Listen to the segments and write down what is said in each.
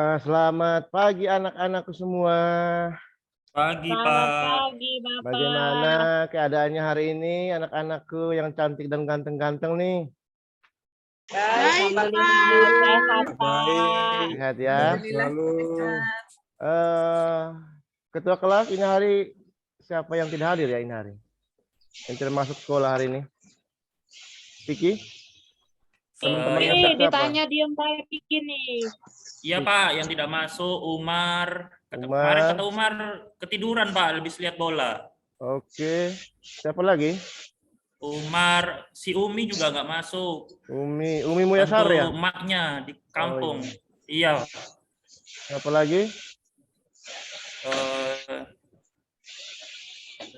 Selamat pagi anak-anakku semua. Pagi, Selamat Pak. pagi, Bapak. Bagaimana keadaannya hari ini anak-anakku yang cantik dan ganteng-ganteng nih? Baik, Alhamdulillah sehat, Pak. Baik. Sehat ya. Selalu. Eh, Ketua kelas ini hari siapa yang tidak hadir ya ini hari? Yang tidak masuk sekolah hari ini? Vicky? Teman-temannya Nih, siapa? ditanya diem kayak Piki nih. Iya, Pak, yang tidak masuk Umar. Umar. Kemarin kata Umar ketiduran, Pak, habis lihat bola. Oke. Siapa lagi? Umar, si Umi juga nggak masuk. Umi Muyasar Bantu ya? emaknya di kampung. Oh, Iya. Siapa lagi? Eh,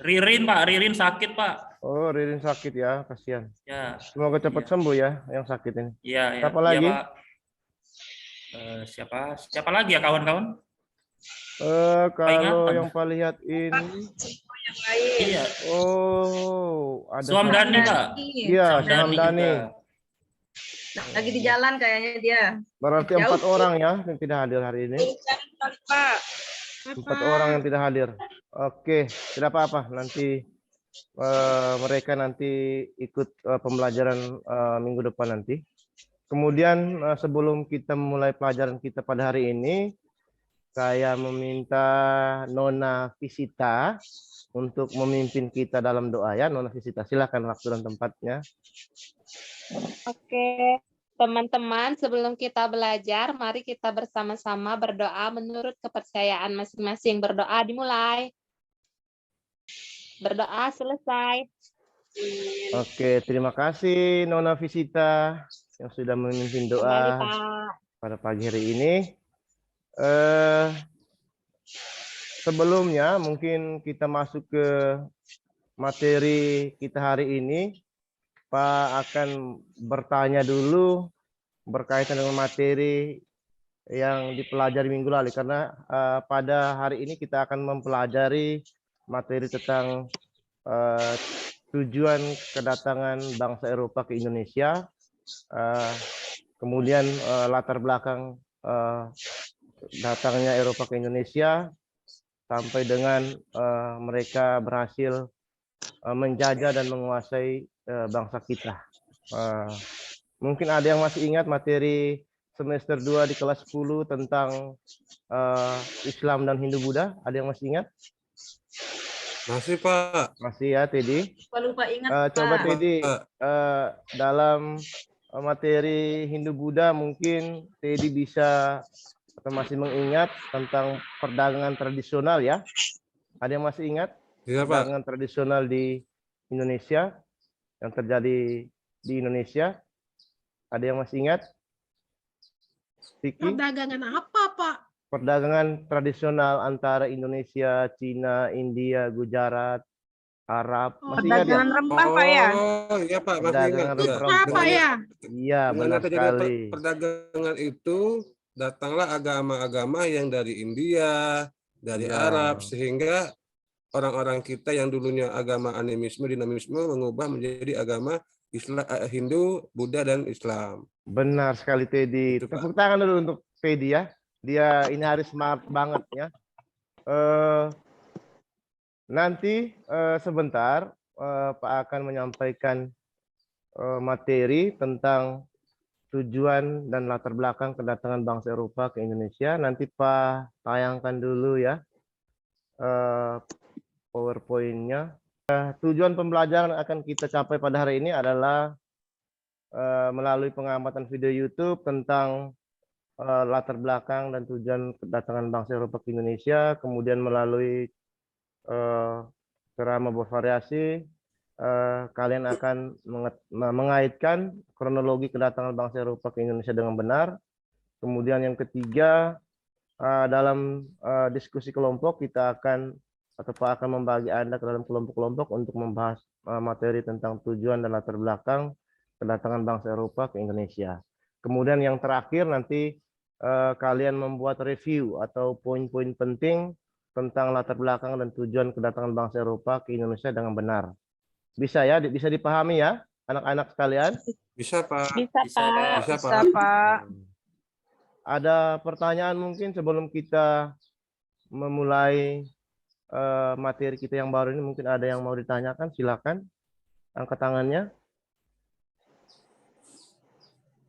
Ririn, Pak. Ririn sakit, Pak. Oh, Ririn sakit ya, kasihan. Ya. Semoga cepat Iya. sembuh ya yang sakit ini. Iya, ya. Siapa lagi? Iya, Pak. Siapa lagi ya kawan-kawan? Kalau Ingatan. yang Pak lihat ini, Iya. oh, ada Suamdani, Pak. Iya, Suamdani. Lagi di jalan kayaknya dia. Berarti Jauh. 4 orang ya yang tidak hadir hari ini. Pak. 4 orang yang tidak hadir. Oke, tidak apa-apa. Nanti mereka nanti ikut pembelajaran minggu depan nanti. Kemudian sebelum kita mulai pelajaran kita pada hari ini, saya meminta Nona Visita untuk memimpin kita dalam doa ya. Nona Visita, silakan waktu dan tempatnya. Oke, teman-teman, sebelum kita belajar, mari kita bersama-sama berdoa menurut kepercayaan masing-masing. Berdoa dimulai. Berdoa selesai. Oke, terima kasih Nona Visita yang sudah memimpin Kembali, doa Pak. pada pagi hari ini. Sebelumnya mungkin kita masuk ke materi kita hari ini. Pak akan bertanya dulu berkaitan dengan materi yang dipelajari minggu lalu, karena pada hari ini kita akan mempelajari materi tentang tujuan kedatangan bangsa Eropa ke Indonesia, kemudian latar belakang datangnya Eropa ke Indonesia sampai dengan mereka berhasil menjajah dan menguasai bangsa kita. Mungkin ada yang masih ingat materi semester 2 di kelas 10 tentang Islam dan Hindu Buddha? Ada yang masih ingat? Masih, Pak. Masih ya, Teddy? Lupa ingat, Coba Pak. Teddy, dalam materi Hindu Buddha mungkin Teddy bisa atau masih mengingat tentang perdagangan tradisional ya? Ada yang masih ingat? Iya, Pak. Perdagangan tradisional di Indonesia yang terjadi di Indonesia. Ada yang masih ingat? Vicky? Perdagangan apa, Pak? Perdagangan tradisional antara Indonesia, Cina, India, Gujarat, Arab. Masih ingat ya? Perdagangan rempah, Pak ya? Oh, iya, Pak. Masih Perdagangan ingat. rempah. Apa ya? Iya, Dengan benar terjadinya sekali. perdagangan itu, datanglah agama-agama yang dari India, dari Ya. Arab, sehingga orang-orang kita yang dulunya agama animisme, dinamisme, mengubah menjadi agama Islam, Hindu, Buddha, dan Islam. Benar sekali Teddy. Itu, Pak. Tepuk tangan dulu untuk Teddy ya. Dia ini hari smart banget ya. Nanti sebentar Pak akan menyampaikan materi tentang tujuan dan latar belakang kedatangan bangsa Eropa ke Indonesia. Nanti Pak tayangkan dulu ya PowerPoint-nya. Tujuan pembelajaran akan kita capai pada hari ini adalah melalui pengamatan video YouTube tentang latar belakang dan tujuan kedatangan bangsa Eropa ke Indonesia, kemudian melalui ceramah bervariasi, kalian akan mengaitkan kronologi kedatangan bangsa Eropa ke Indonesia dengan benar. Kemudian yang ketiga, dalam diskusi kelompok kita akan atau Pak akan membagi Anda ke dalam kelompok-kelompok untuk membahas materi tentang tujuan dan latar belakang kedatangan bangsa Eropa ke Indonesia. Kemudian yang terakhir nanti kalian membuat review atau poin-poin penting tentang latar belakang dan tujuan kedatangan bangsa Eropa ke Indonesia dengan benar. Bisa ya? Bisa dipahami ya, anak-anak sekalian? Bisa, Pak. Bisa, Pak. Bisa, Bisa, Pak. Pak. Ada pertanyaan mungkin sebelum kita memulai materi kita yang baru ini, mungkin ada yang mau ditanyakan, silakan angkat tangannya.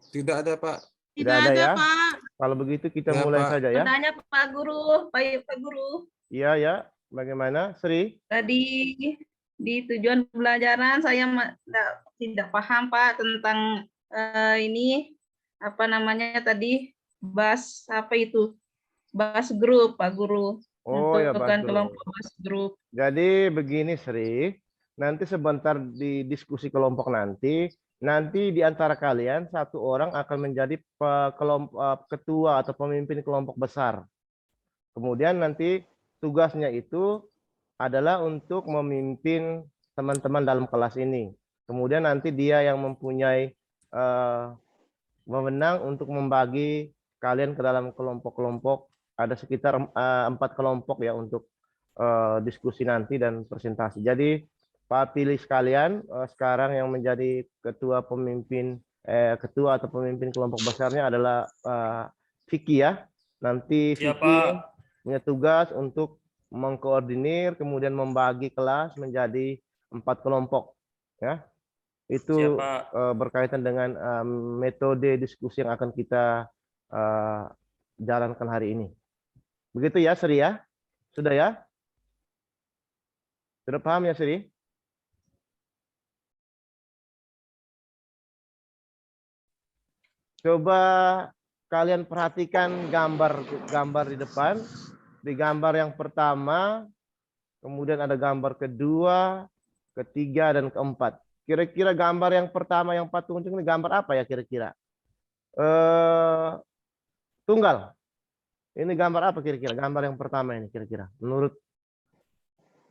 Tidak ada, Pak. Tidak ada ya. Pak. Kalau begitu kita Ya, mulai Pak. saja ya. Bertanya Pak Guru, Pak Guru. Iya ya. Bagaimana, Sri? Tadi di tujuan pembelajaran saya tidak paham Pak tentang ini apa namanya tadi apa itu bas grup Pak Guru. Oh ya, Menentukan betul. kelompok bas grup. Jadi begini, Sri. Nanti sebentar di diskusi kelompok nanti di antara kalian satu orang akan menjadi ketua atau pemimpin kelompok besar. Kemudian nanti tugasnya itu adalah untuk memimpin teman-teman dalam kelas ini. Kemudian nanti dia yang mempunyai wewenang untuk membagi kalian ke dalam kelompok-kelompok. Ada sekitar 4 kelompok ya untuk diskusi nanti dan presentasi. Jadi Pak pilih sekalian sekarang yang menjadi ketua atau pemimpin kelompok besarnya adalah Vicky ya. Nanti Iya, Vicky Pak. punya tugas untuk mengkoordinir kemudian membagi kelas menjadi 4 kelompok ya. Itu Siap, Pak. berkaitan dengan metode diskusi yang akan kita jalankan hari ini. Begitu ya, Sri ya? Sudah ya? Sudah paham ya, Sri? Coba kalian perhatikan gambar di depan. Di gambar yang pertama, kemudian ada gambar kedua, ketiga, dan keempat. Kira-kira gambar yang pertama yang patunjuk ini gambar apa ya kira-kira? Tunggal. Ini gambar apa kira-kira? Gambar yang pertama ini kira-kira. Menurut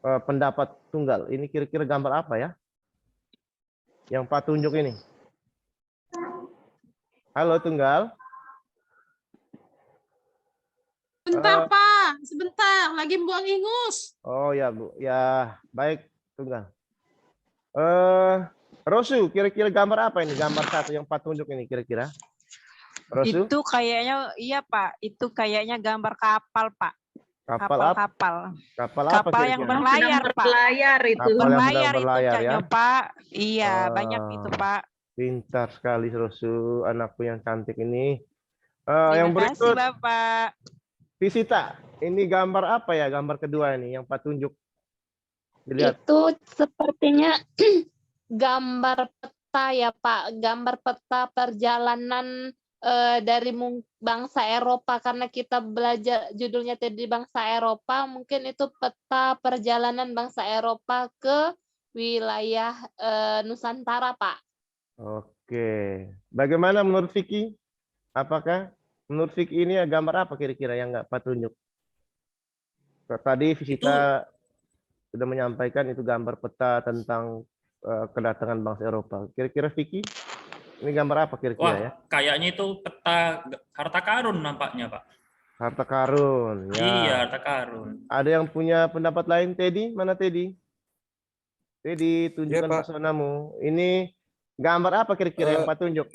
pendapat Tunggal, ini kira-kira gambar apa ya? Yang patunjuk ini. Halo Tunggal. Sebentar, Pak. Sebentar, lagi buang ingus. Oh ya, Bu. Ya, baik, Tunggal. Rosu, kira-kira gambar apa ini? Gambar satu yang patunjuk ini kira-kira. Rosu, Itu kayaknya, iya Pak, itu kayaknya gambar kapal Pak. kapal apa? Kapal. Kapal apa Kapal yang kira-kira? berlayar Sedang Pak. berlayar itu. Kapal yang sedang Berlayar itu berlayar ya. Caknya, Pak. Iya, banyak Ah. itu Pak. Pintar sekali Rosu, anakku yang cantik ini. Terima Yang kasih berikut, Bapak. Visita. Ini gambar apa ya? Gambar kedua ini yang patunjuk. Dilihat. Itu sepertinya gambar peta ya Pak, gambar peta perjalanan dari bangsa Eropa, karena kita belajar judulnya tadi bangsa Eropa, mungkin itu peta perjalanan bangsa Eropa ke wilayah Nusantara Pak. Oke. Bagaimana menurut Vicky? Apakah menurut Vicky ini gambar apa kira-kira yang nggak patunjuk? Tadi Visita sudah menyampaikan itu gambar peta tentang kedatangan bangsa Eropa. Kira-kira Vicky, ini gambar apa kira-kira ya? Wah, kayaknya itu peta harta karun nampaknya, Pak. Harta karun. Ya. Iya, harta karun. Ada yang punya pendapat lain, Teddy? Mana Teddy? Teddy, tunjukkan Pak. pesonamu. Ini gambar apa kira-kira yang patunjuk?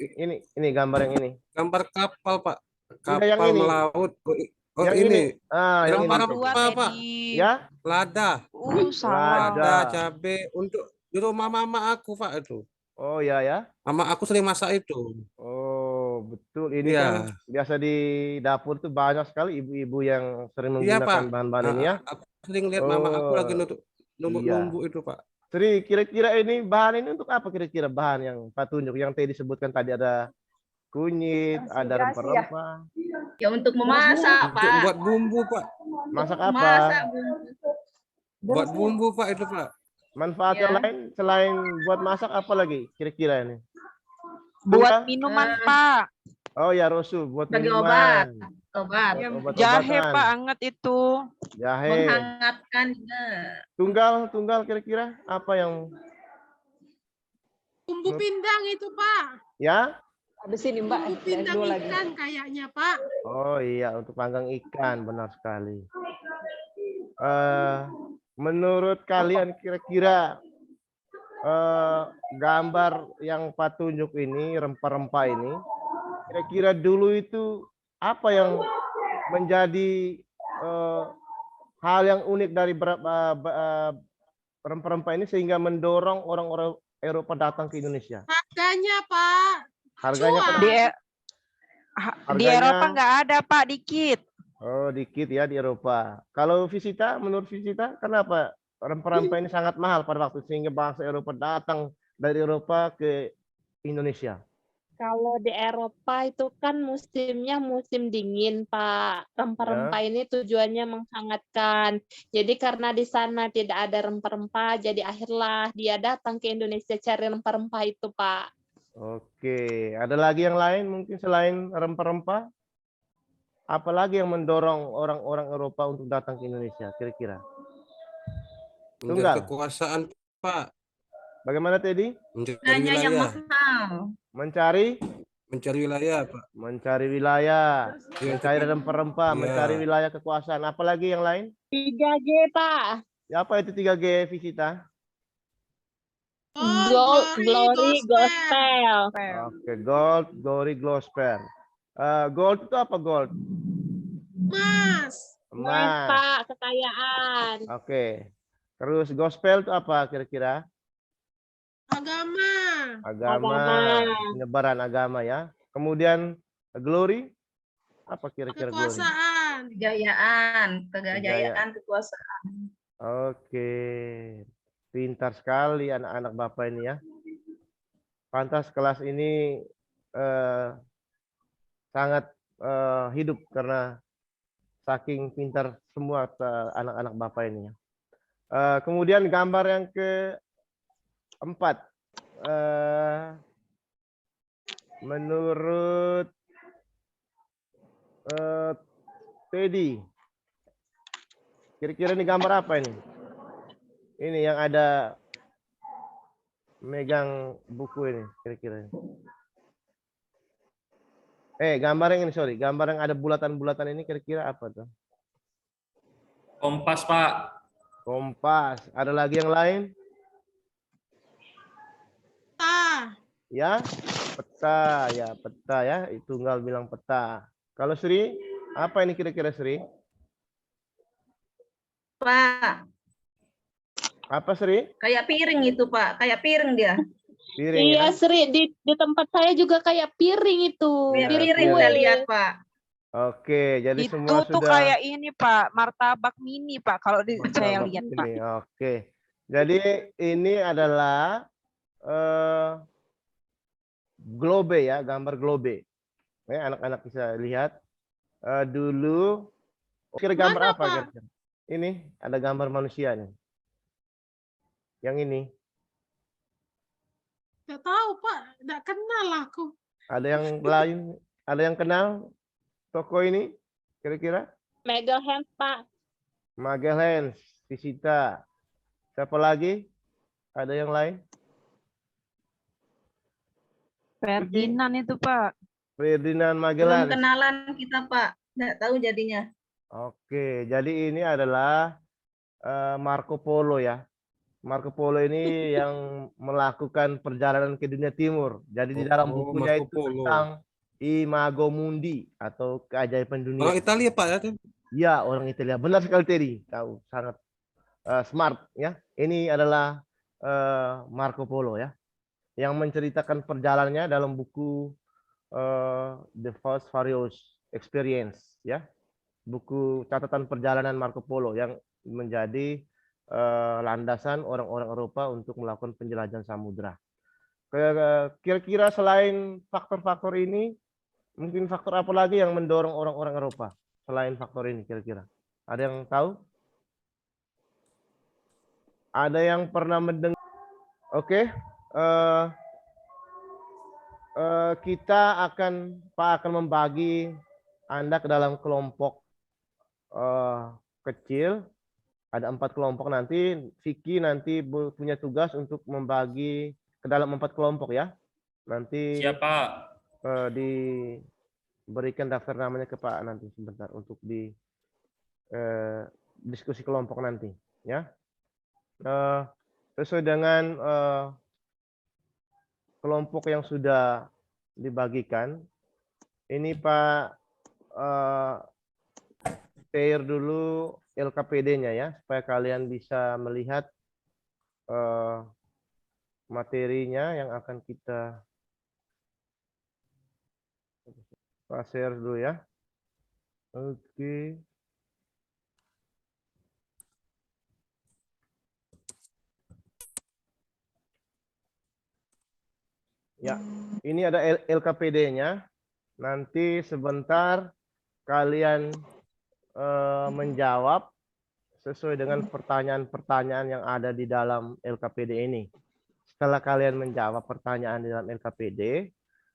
Ini gambar yang ini. Gambar kapal, Pak. Enggak, yang Kapal ini. melaut. Oh, Yang ini. yang Yang ini. para Dua apa, Pak? Teddy. Ya? Lada. Salah. Lada. Lada, cabai. Untuk di rumah mama aku, Pak, itu. Oh ya ya. Mama aku sering masak itu. Oh betul. Ini Iya. kan biasa di dapur tuh banyak sekali ibu-ibu yang sering Iya, menggunakan Pak. bahan-bahan ini ya. Aku sering lihat mama aku lagi Oh, iya. numbuk itu, Pak. Sri, kira-kira ini bahan ini untuk apa kira-kira bahan yang patunjuk yang tadi disebutkan tadi ada kunyit, ada rempah-rempah. Ya untuk memasak, Untuk Pak. buat bumbu, Pak. Masak apa? Masak bumbu. Buat bumbu, Pak, itu, Pak. Manfaat yang Ya. lain selain buat masak apa lagi kira-kira ini? Buat Tunggal? minuman Eh. Pak. Oh ya Rosu buat Sebagai minuman. Obat. Obat-obatan. Jahe Pak, anget itu. Jahe. Menghangatkan. Tunggal kira-kira apa yang Bumbu pindang itu, Pak. ya? Habis ini Mbak, Bumbu pindang ikan kayaknya, Pak. Oh iya, untuk panggang ikan, benar sekali. Menurut kalian kira-kira gambar yang patunjuk ini, rempah-rempah ini, kira-kira dulu itu apa yang menjadi hal yang unik dari rempah-rempah ini sehingga mendorong orang-orang Eropa datang ke Indonesia? Harganya, Pak. Harganya Cuan. Di Harganya- Eropa nggak ada, Pak, dikit. Oh, dikit ya di Eropa. Kalau Visita, menurut Visita, kenapa rempah-rempah ini sangat mahal pada waktu sehingga bangsa Eropa datang dari Eropa ke Indonesia? Kalau di Eropa itu kan musimnya musim dingin, Pak. Rempah-rempah ini tujuannya menghangatkan. Jadi karena di sana tidak ada rempah-rempah, jadi akhirlah dia datang ke Indonesia cari rempah-rempah itu, Pak. Oke, ada lagi yang lain mungkin selain rempah-rempah? Apalagi yang mendorong orang-orang Eropa untuk datang ke Indonesia kira-kira? Mencari Tunggal. kekuasaan, Pak. Bagaimana Teddy? Mencari Harganya yang wilayah. mahal. Mencari Mencari wilayah, Pak. mencari wilayah, Iya, mencari itu kan. rempah-rempah, Iya. mencari wilayah kekuasaan. Apalagi yang lain? 3G, Pak. Ya, apa itu 3G Visita? Gold, glory, gospel. Oke, gold, glory, gospel. Gold itu apa gold? Mas. Yes, Emas. Pak, kekayaan. Oke. Terus gospel itu apa kira-kira? Agama. Agama, penyebaran agama ya. Kemudian glory apa kira-kira glory? Kekuasaan. Kejayaan, kekuasaan. Oke. Pintar sekali anak-anak Bapak ini ya. Pantas kelas ini sangat hidup karena saking pintar semua anak-anak Bapak ini ya. Kemudian gambar yang keempat. Menurut Teddy, kira-kira ini gambar apa ini? Ini yang ada megang buku ini, kira-kira. Gambar yang ini, sorry. Gambar yang ada bulatan-bulatan ini kira-kira apa tuh? Kompas, Pak. Kompas. Ada lagi yang lain? Peta. Ya, peta ya, peta ya. Itu tunggal bilang peta. Kalau Sri, apa ini kira-kira Sri? Pak, Apa Sri? kayak piring itu, Pak. Kayak piring dia. Piring Iya, ya. Sri, di tempat saya juga kayak piring itu. Kayak Iya, piring kue. saya lihat, Pak. Oke, jadi Itu semua tuh sudah kayak ini, Pak, martabak mini, Pak, kalau saya martabak lihat, Pak. ini. Oke. Jadi ini adalah globe ya, gambar globe. Ya, anak-anak bisa lihat. Dulu kira gambar Mana, apa Pak? kira-kira? Ini ada gambar manusia nih. Yang ini. Nggak tahu, Pak. Nggak kenal aku. Ada yang lain? Ada yang kenal toko ini? Kira-kira? Megalhands, Pak. Magalhães, Visita. Siapa lagi? Ada yang lain? Ferdinand itu, Pak. Ferdinand Belum Magellan. kenalan kita, Pak. Nggak tahu jadinya. Oke, jadi ini adalah Marco Polo ya. Marco Polo ini yang melakukan perjalanan ke dunia timur. Jadi di dalam bukunya Marco itu Polo. tentang Imago Mundi atau keajaiban dunia. Orang Italia, Pak, ya? Ya, orang Italia. Benar sekali Teddy. Tahu, sangat smart ya. Ini adalah Marco Polo ya, yang menceritakan perjalanannya dalam buku The First Various Experience ya. Buku catatan perjalanan Marco Polo yang menjadi landasan orang-orang Eropa untuk melakukan penjelajahan samudra. Kira-kira selain faktor-faktor ini, mungkin faktor apa lagi yang mendorong orang-orang Eropa selain faktor ini kira-kira? Ada yang tahu? Ada yang pernah mendengar? Oke, kita akan membagi Anda ke dalam kelompok kecil. Ada 4 kelompok nanti. Vicky nanti punya tugas untuk membagi ke dalam 4 kelompok ya. Nanti Siapa? diberikan daftar namanya ke Pak nanti sebentar untuk di diskusi kelompok nanti ya. Sesuai dengan kelompok yang sudah dibagikan, ini Pak eh, share dulu LKPD-nya ya, supaya kalian bisa melihat materinya yang akan kita share dulu ya. Oke. Ya, ini ada LKPD-nya. Nanti sebentar kalian menjawab sesuai dengan pertanyaan-pertanyaan yang ada di dalam LKPD ini. Setelah kalian menjawab pertanyaan di dalam LKPD,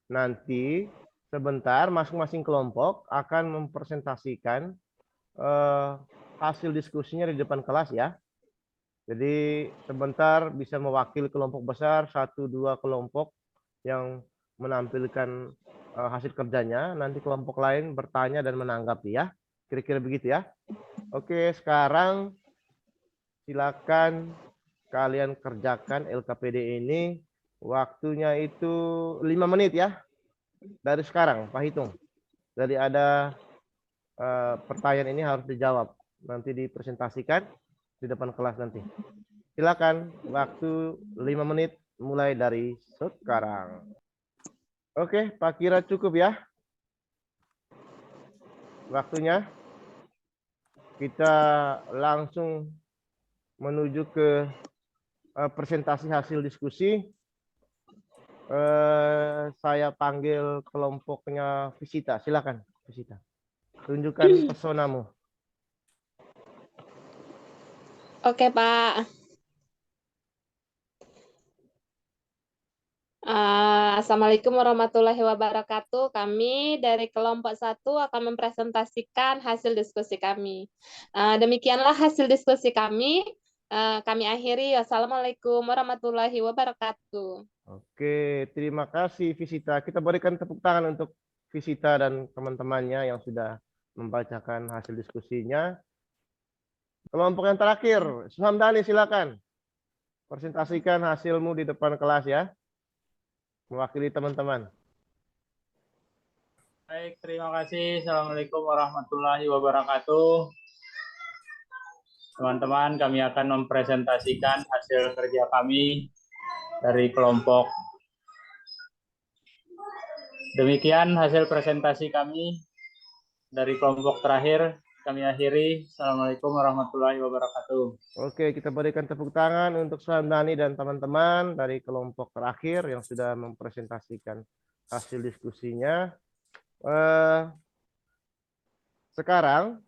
nanti sebentar masing-masing kelompok akan mempresentasikan hasil diskusinya di depan kelas ya. Jadi sebentar bisa mewakili kelompok besar, 1-2 kelompok yang menampilkan hasil kerjanya. Nanti kelompok lain bertanya dan menanggapi ya. Kira-kira begitu ya. Oke, sekarang silakan kalian kerjakan LKPD ini. Waktunya itu 5 menit ya. Dari sekarang, Pak hitung. Jadi ada pertanyaan ini harus dijawab. Nanti dipresentasikan di depan kelas nanti. Silakan, waktu 5 menit mulai dari sekarang. Oke, Pak Kira cukup ya. Waktunya. Kita langsung menuju ke presentasi hasil diskusi. Saya panggil kelompoknya Visita. Silakan, Visita. Tunjukkan personamu. Oke, Pak. Assalamualaikum warahmatullahi wabarakatuh. Kami dari kelompok 1 akan mempresentasikan hasil diskusi kami. Demikianlah hasil diskusi kami. Kami akhiri. Wassalamualaikum warahmatullahi wabarakatuh. Oke, terima kasih Visita. Kita berikan tepuk tangan untuk Visita dan teman-temannya yang sudah membacakan hasil diskusinya. Kelompok yang terakhir, Suhamdani silakan. Presentasikan hasilmu di depan kelas ya. Mewakili teman-teman. Baik, terima kasih. Assalamualaikum warahmatullahi wabarakatuh. Teman-teman, kami akan mempresentasikan hasil kerja kami dari kelompok. Demikian hasil presentasi kami dari kelompok terakhir. Kami akhiri. Assalamualaikum warahmatullahi wabarakatuh. Oke, kita berikan tepuk tangan untuk Suhamdani dan teman-teman dari kelompok terakhir yang sudah mempresentasikan hasil diskusinya. Sekarang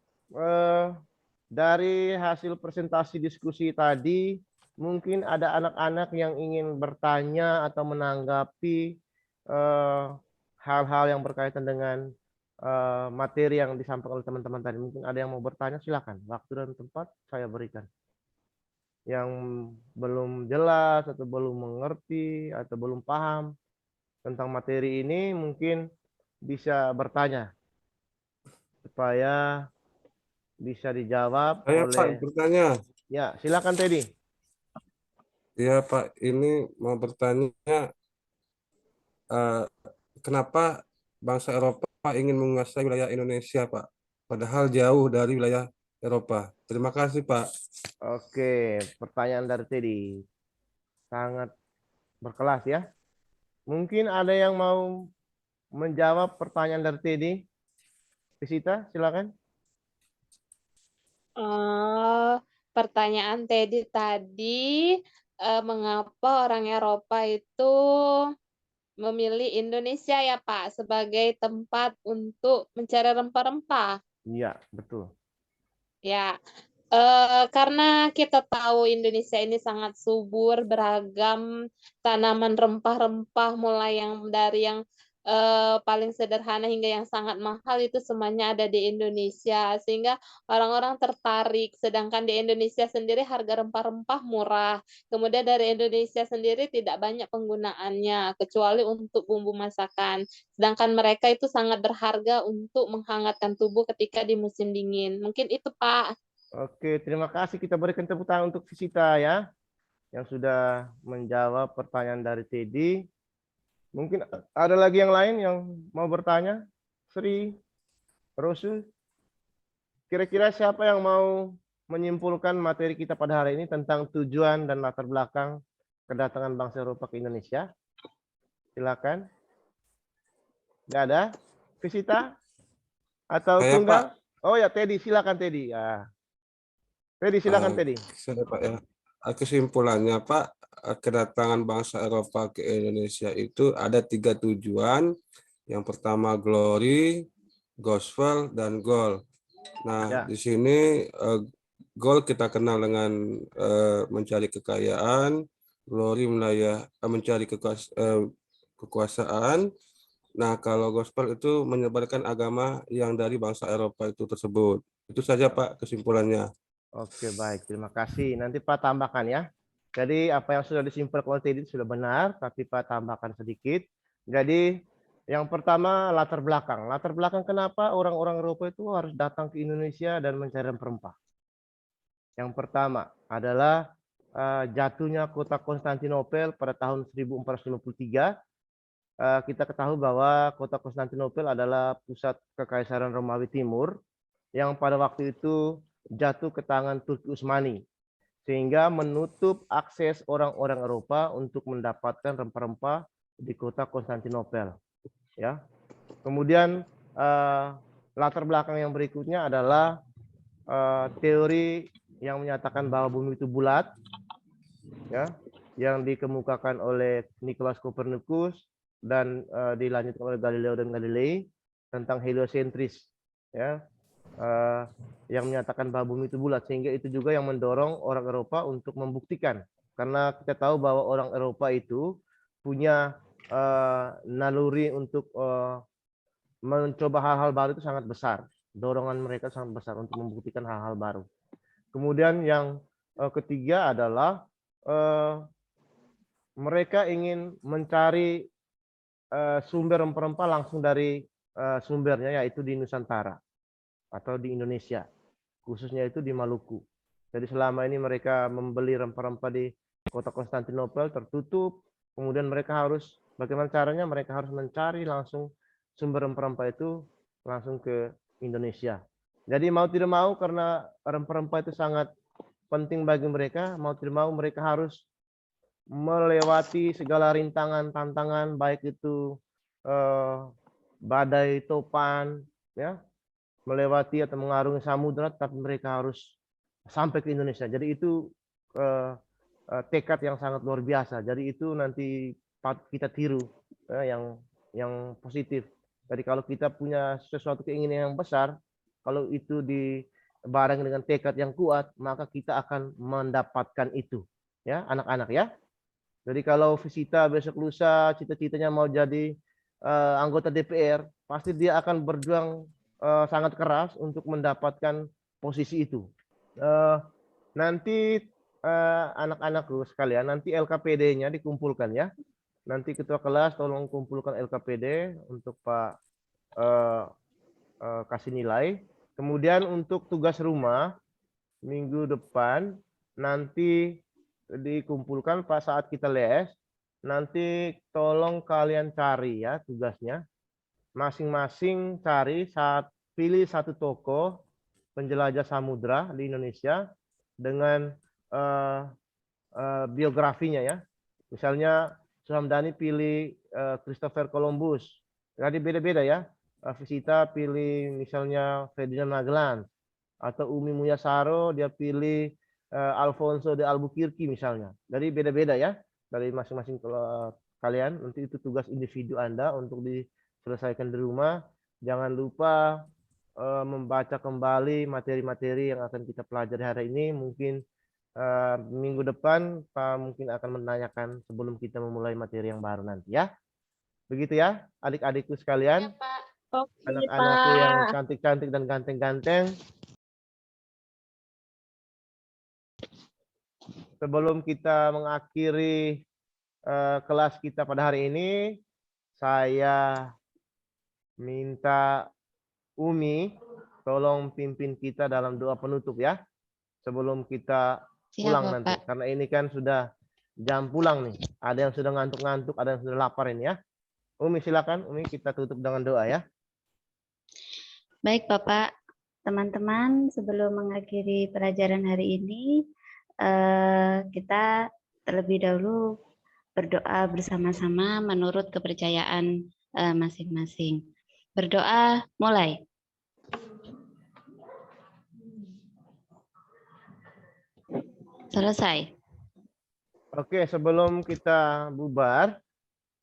dari hasil presentasi diskusi tadi, mungkin ada anak-anak yang ingin bertanya atau menanggapi hal-hal yang berkaitan dengan materi yang disampaikan oleh teman-teman tadi. Mungkin ada yang mau bertanya, silakan. Waktu dan tempat saya berikan. Yang belum jelas atau belum mengerti atau belum paham tentang materi ini mungkin bisa bertanya supaya bisa dijawab Saya Pak oleh. bertanya. Ya, silakan Teddy. Ya Pak, ini mau bertanya kenapa bangsa Eropa ingin menguasai wilayah Indonesia, Pak? Padahal jauh dari wilayah Eropa. Terima kasih, Pak. Oke, pertanyaan dari Teddy. Sangat berkelas ya. Mungkin ada yang mau menjawab pertanyaan dari Teddy. Visita, silakan. Pertanyaan Teddy tadi, mengapa orang Eropa itu memilih Indonesia ya Pak sebagai tempat untuk mencari rempah-rempah? Iya, betul. Ya, karena kita tahu Indonesia ini sangat subur, beragam tanaman rempah-rempah, mulai yang dari yang paling sederhana hingga yang sangat mahal itu semuanya ada di Indonesia, sehingga orang-orang tertarik. Sedangkan di Indonesia sendiri harga rempah-rempah murah. Kemudian dari Indonesia sendiri tidak banyak penggunaannya, kecuali untuk bumbu masakan. Sedangkan mereka itu sangat berharga untuk menghangatkan tubuh ketika di musim dingin. Mungkin itu, Pak. Oke, terima kasih. Kita berikan tepuk tangan untuk Visita ya, yang sudah menjawab pertanyaan dari Teddy. Mungkin ada lagi yang lain yang mau bertanya? Sri, Rosul, kira-kira siapa yang mau menyimpulkan materi kita pada hari ini tentang tujuan dan latar belakang kedatangan bangsa Eropa ke Indonesia? Silakan. Nggak ada? Visita? Atau Saya, tunggal? Oh ya, Teddy, silakan Teddy. Ya. Teddy, silakan Eh, Teddy. Sudah Pak ya. Kesimpulannya Pak, kedatangan bangsa Eropa ke Indonesia itu ada 3 tujuan. Yang pertama glory, gospel, dan goal. Nah, Ya. di sini goal kita kenal dengan mencari kekayaan, glory mencari kekuasaan. Nah, kalau gospel itu menyebarkan agama yang dari bangsa Eropa itu tersebut. Itu saja Pak kesimpulannya. Oke, baik. Terima kasih. Nanti Pak tambahkan ya. Jadi apa yang sudah disimpulkan oleh Teddy sudah benar, tapi Pak tambahkan sedikit. Jadi yang pertama latar belakang. Latar belakang kenapa orang-orang Eropa itu harus datang ke Indonesia dan mencari rempah-rempah. Yang pertama adalah jatuhnya kota Konstantinopel pada tahun 1453. Kita ketahui bahwa kota Konstantinopel adalah pusat Kekaisaran Romawi Timur yang pada waktu itu jatuh ke tangan Turki Utsmani, sehingga menutup akses orang-orang Eropa untuk mendapatkan rempah-rempah di kota Konstantinopel. Ya. Kemudian latar belakang yang berikutnya adalah teori yang menyatakan bahwa bumi itu bulat, ya, yang dikemukakan oleh Nicolaus Copernicus dan dilanjutkan oleh Galileo dan Galilei tentang heliosentris, ya, yang menyatakan bahwa bumi itu bulat, sehingga itu juga yang mendorong orang Eropa untuk membuktikan, karena kita tahu bahwa orang Eropa itu punya naluri untuk mencoba hal-hal baru itu sangat besar, dorongan mereka sangat besar untuk membuktikan hal-hal baru. Kemudian yang ketiga adalah mereka ingin mencari sumber rempah-rempah langsung dari sumbernya, yaitu di Nusantara atau di Indonesia, khususnya itu di Maluku. Jadi selama ini mereka membeli rempah-rempah di kota Konstantinopel tertutup, kemudian mereka harus, bagaimana caranya, mereka harus mencari langsung sumber rempah-rempah itu langsung ke Indonesia. Jadi mau tidak mau, karena rempah-rempah itu sangat penting bagi mereka, mau tidak mau mereka harus melewati segala rintangan, tantangan, baik itu badai topan, ya, melewati atau mengarungi samudra, tapi mereka harus sampai ke Indonesia. Jadi itu tekad yang sangat luar biasa. Jadi itu nanti kita tiru yang positif. Jadi kalau kita punya sesuatu keinginan yang besar, kalau itu dibareng dengan tekad yang kuat, maka kita akan mendapatkan itu. Ya, anak-anak ya. Jadi kalau Visita besok lusa cita-citanya mau jadi anggota DPR, pasti dia akan berjuang sangat keras untuk mendapatkan posisi itu. Nanti anak-anakku sekalian, nanti LKPD-nya dikumpulkan ya. Nanti ketua kelas tolong kumpulkan LKPD untuk Pak kasih nilai. Kemudian untuk tugas rumah minggu depan nanti dikumpulkan Pak saat kita les. Nanti tolong kalian cari ya tugasnya. Masing-masing cari pilih satu tokoh penjelajah samudra di Indonesia dengan biografinya ya. Misalnya Suhamdani pilih Christopher Columbus. Jadi beda-beda ya. Visita pilih misalnya Ferdinand Magellan, atau Umi Muyasaro dia pilih Alfonso de Albuquerque misalnya. Jadi beda-beda ya dari masing-masing kalian. Nanti itu tugas individu Anda untuk diselesaikan di rumah. Jangan lupa membaca kembali materi-materi yang akan kita pelajari hari ini. Mungkin minggu depan Pak mungkin akan menanyakan sebelum kita memulai materi yang baru nanti ya. Begitu ya adik-adikku sekalian. Ya, Pak. Oke, Anak-anakku yang Pak. cantik-cantik dan ganteng-ganteng. Sebelum kita mengakhiri kelas kita pada hari ini, saya minta Umi tolong pimpin kita dalam doa penutup ya. Sebelum kita pulang nanti. Pak. Karena ini kan sudah jam pulang nih. Ada yang sudah ngantuk-ngantuk, ada yang sudah lapar ini ya. Umi silakan, Umi kita tutup dengan doa ya. Baik Bapak, teman-teman, sebelum mengakhiri pelajaran hari ini, kita terlebih dahulu berdoa bersama-sama menurut kepercayaan masing-masing. Berdoa, mulai. Selesai. Oke, sebelum kita bubar,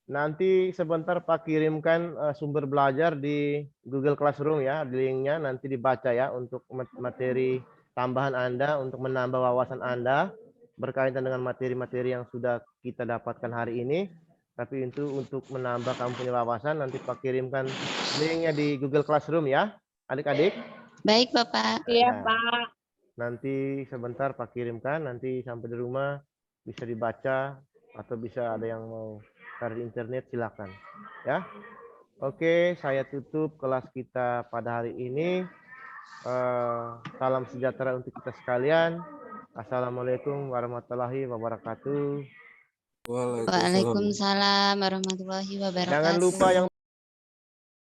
nanti sebentar Pak kirimkan sumber belajar di Google Classroom ya, di linknya nanti dibaca ya untuk materi tambahan Anda untuk menambah wawasan Anda berkaitan dengan materi-materi yang sudah kita dapatkan hari ini. Tapi itu untuk menambah kamu punya wawasan nanti Pak kirimkan linknya di Google Classroom ya, adik-adik. Baik Bapak. Iya, Nah, Pak. nanti sebentar Pak kirimkan, nanti sampai di rumah bisa dibaca atau bisa ada yang mau cari di internet silakan ya. Oke, saya tutup kelas kita pada hari ini. Salam sejahtera untuk kita sekalian. Assalamualaikum warahmatullahi wabarakatuh. Waalaikumsalam. Waalaikumsalam warahmatullahi wabarakatuh. Jangan lupa yang